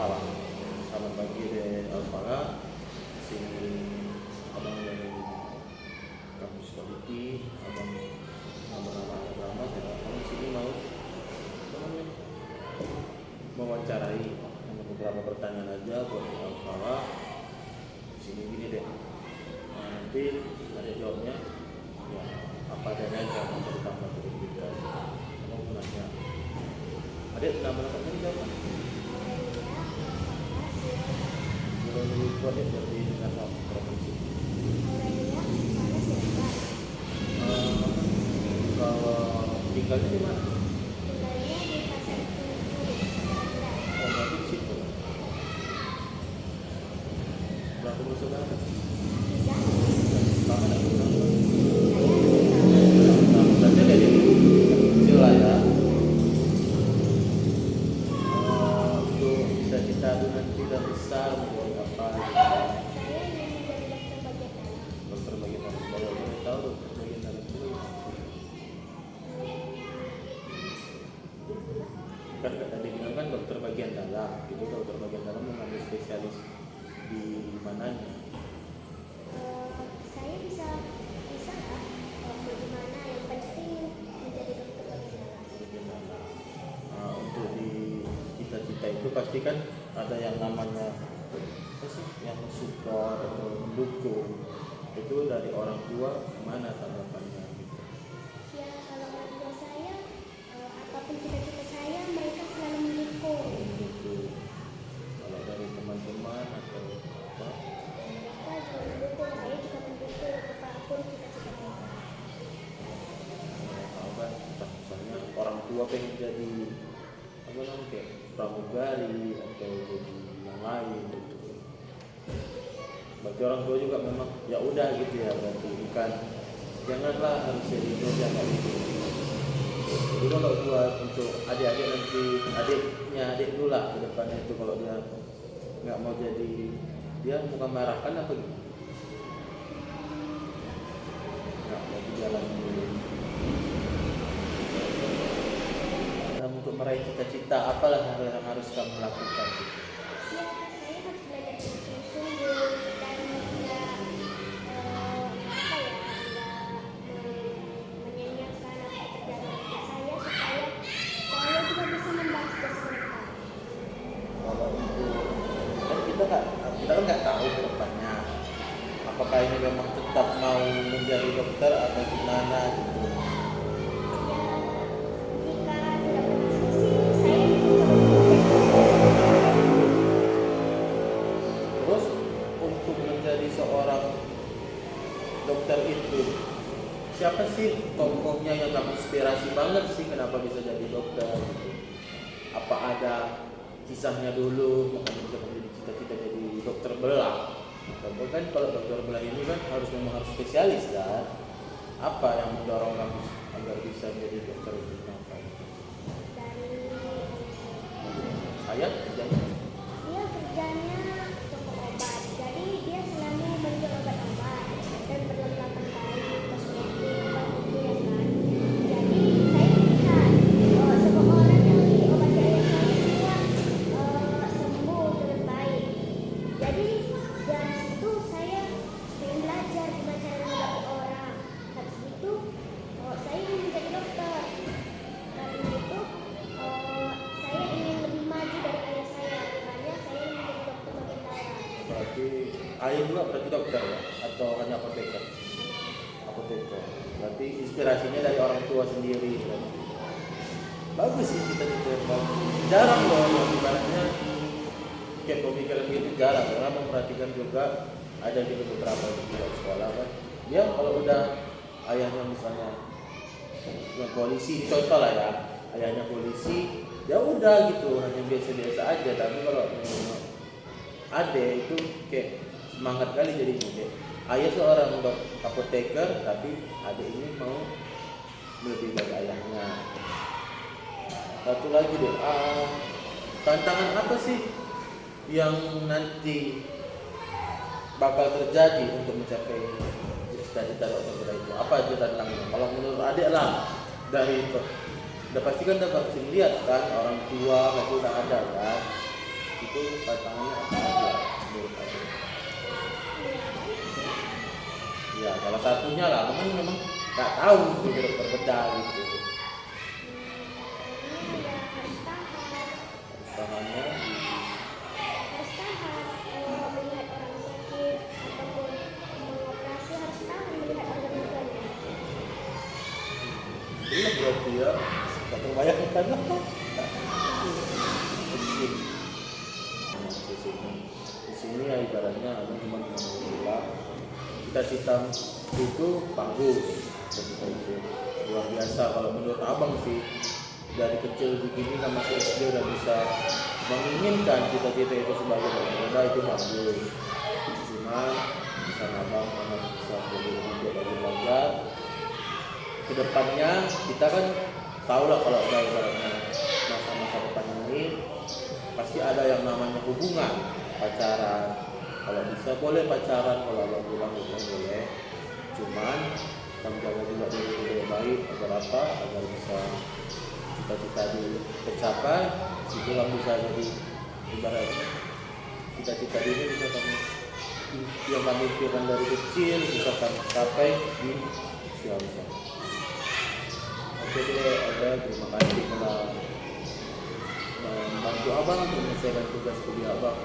Alpara. Selamat pagi dari Alpara. Sini abang dari kampus Quality. Abang nama abang di sini mau mewawancarai beberapa pertanyaan aja buat Alpara. Di sini gini deh. Nanti ada jawabnya. Ya, apa adanya aja terutama dari kita. Abang mau nanya. Adik nama lengkapnya siapa? Boleh lebih kuat ya dari dengan provinsi. Kalau tinggalnya di mana? Tinggalnya di Pasar Tujuh. Oh, berarti di situ. Berapa bersaudara? Sama ada berarti dari kecil lah ya. Untuk cita-cita nanti udah besar mau apa? Saya ingin menjadi dokter bagian dalam. Dokter bagian dalam. Kalau boleh tahu dokter bagian dalam itu kan tadi bilang kan dokter bagian dalam. Itu dokter bagian dalam mengambil spesialis di mananya? Saya bisa nggak bagaimana yang penting menjadi dokter bagian dalam. Bagian dalam. Untuk di cita-cita itu pasti kan ada yang namanya apa sih? Yang support atau mendukung. Itu dari orang tua mana tanggapannya gitu? Ya kalau orang tua saya apapun cita-cita saya mereka selalu mendukung. Gitu. Kalau dari teman-teman atau apa? Mereka juga mendukung, saya juga mendukung apapun cita-cita mereka. Apa? Misalnya orang tua pengen jadi apa namanya kayak pramugari atau jadi yang lain gitu. Berarti orang tua juga memang ya udah gitu ya, berarti bukan janganlah harus jadi itu jangan itu. Jadi kalau buat untuk adik-adik nanti adik dulu lah ke depannya itu kalau dia nggak mau jadi dia bukan marahkan apa gitu nggak mau di jalan dulu. Dan untuk meraih cita-cita apalah hal yang harus kamu lakukan gitu. Ya saya harus belajar dengan sungguh-sungguh dan nggak menyanyiakan apa pekerjaan saya supaya saya juga bisa membalas jasa mereka. Kalau untuk kan kita kan nggak tahu ke depannya apakah ini memang tetap mau menjadi dokter atau gimana gitu. Jika tidak berhasil sih saya mencoba Terus untuk menjadi seorang dokter itu siapa sih tokohnya yang kamu inspirasi banget sih kenapa bisa jadi dokter gitu? Apa ada kisahnya dulu makanya bisa menjadi cita-cita jadi dokter belah? Contoh kan kalau dokter belah ini kan memang harus spesialis kan? Apa yang mendorong kamu agar bisa jadi dokter itu kenapa? dari Ayah kerjanya dia kerjanya toko obat, jadi dia selalu menjual obat-obat dan perlengkapan bayi, kosmetik, obat itu ya kan. Jadi saya melihat semua orang yang beli obat dari saya semua sembuh dengan baik. Jadi dari situ saya ingin belajar gimana cara mengobati orang. Habis itu saya ingin menjadi dokter. Karena itu saya ingin lebih maju dari ayah saya. Makanya saya ingin menjadi dokter bagian dalam. berarti ayah juga berarti dokter ya? Atau hanya apoteker? Apoteker. Berarti inspirasinya dari orang tua sendiri kan? Bagus sih cita-cita yang bagus. Jarang loh yang ibaratnya kayak pemikiran gitu jarang. Karena memperhatikan juga ada di beberapa di sekolah kan. Dia kalau udah ayahnya misalnya yang polisi, contoh lah ya, ayahnya polisi, ya udah gitu hanya biasa-biasa aja. Tapi kalau ade itu kayak semangat kali jadi kayak ayah seorang apoteker tapi ade ini mau lebih dari ayahnya. Satu lagi deh, tantangan apa sih yang nanti bakal terjadi untuk mencapai cita-cita dokter itu? Apa aja tantangannya? Kalau menurut adik lah dari itu, udah pasti kan udah pasti lihat kan orang tua itu udah ada kan. itu tantangannya apa aja menurut abang? Ya salah satunya lah, abang kan memang nggak tahu sebagai dokter bedah gitu. Tantangannya ya harus tahan. Usahanya Harus tahan kalau melihat orang sakit ataupun mengoperasi harus tahan melihat organ-organnya. iya berarti ya nggak terbayangkan lah. Mungkin di sini ya ibaratnya abang cuma bilang cita-cita itu bagus, cita itu luar biasa. Kalau menurut abang sih dari kecil begini kan masih SD udah bisa menginginkan cita-cita itu sebagai dokter itu bagus. Cuma bisa abang karena bisa belajar belajar kedepannya kita kan tahu lah kalau udah ibaratnya masa-masa depan ini pasti ada yang namanya hubungan pacaran. Kalau bisa boleh pacaran, kalau abang bilang bukan boleh. Cuman kita menjaga juga diri kita baik agar apa? Agar bisa cita-cita tercapai. Itulah bisa jadi ibarat cita-cita diri bisa kami yang kami pikirkan dari kecil bisa kami capai di usia besar. Oke deh, terima kasih telah membantu abang untuk menyelesaikan tugas kuliah abang.